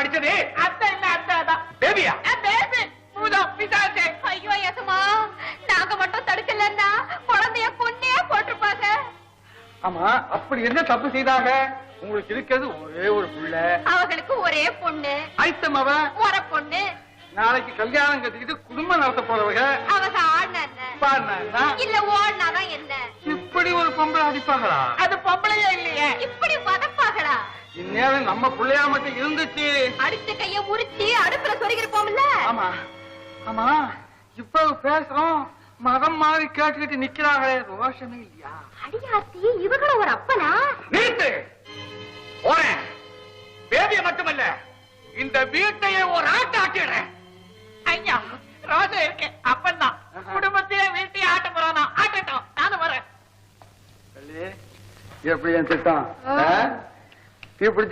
அடிச்சது? அத்தை இல்ல, அத்தை தான். பேபியா? பேபி பூதம் பிசாசே. ஐயோ எசமா, நாங்க மட்டும் தடுக்கலன்னா குழந்தைய கொன்னே போட்டிருப்பாங்க. ஆமா, அப்படி என்ன தப்பு செய்தாங்க? உங்களுக்கு இருக்கிறது ஒரே ஒரு புள்ள. அவங்களுக்கு ஒரே பொண்ணு. ஐத்தம் அவ ஒரு பொண்ணு. நாளைக்கு கல்யாணம் கட்டிக்கிட்டு குடும்பம் நடத்த போறவங்க அவங்க ஆடினா பாடினா இல்ல ஓடினாதான் என்ன? இப்படி ஒரு பொம்பளை அடிப்பாங்களா? அது பொம்பளையே இல்லையே. இப்படி வதப்பாங்களா? இந்நேரம் நம்ம பிள்ளையா மட்டும் இருந்துச்சு. அடிச்ச கைய உரிச்சு அடுப்புல சொருகிருப்போம்ல. ஆமா ஆமா, இப்ப பேசுறோம் மதம் மாதிரி கேட்டுக்கிட்டு நிக்கிறாங்களே, ரோஷமே இல்லையா? அடியாத்தி, இவங்களும் ஒரு அப்பனா? நிறுத்து போறேன். பேபிய மட்டுமல்ல, இந்த வீட்டையே ஒரு ஆட்ட ஆட்டிடுறேன். ஐயா ரோசை இருக்கு, அப்பந்தான் குடும்பத்தையே வீட்டையே ஆட்ட போறானா? ஆட்டட்டும், நானும் வரேன். எப்படி என் திட்டம்? இப்படி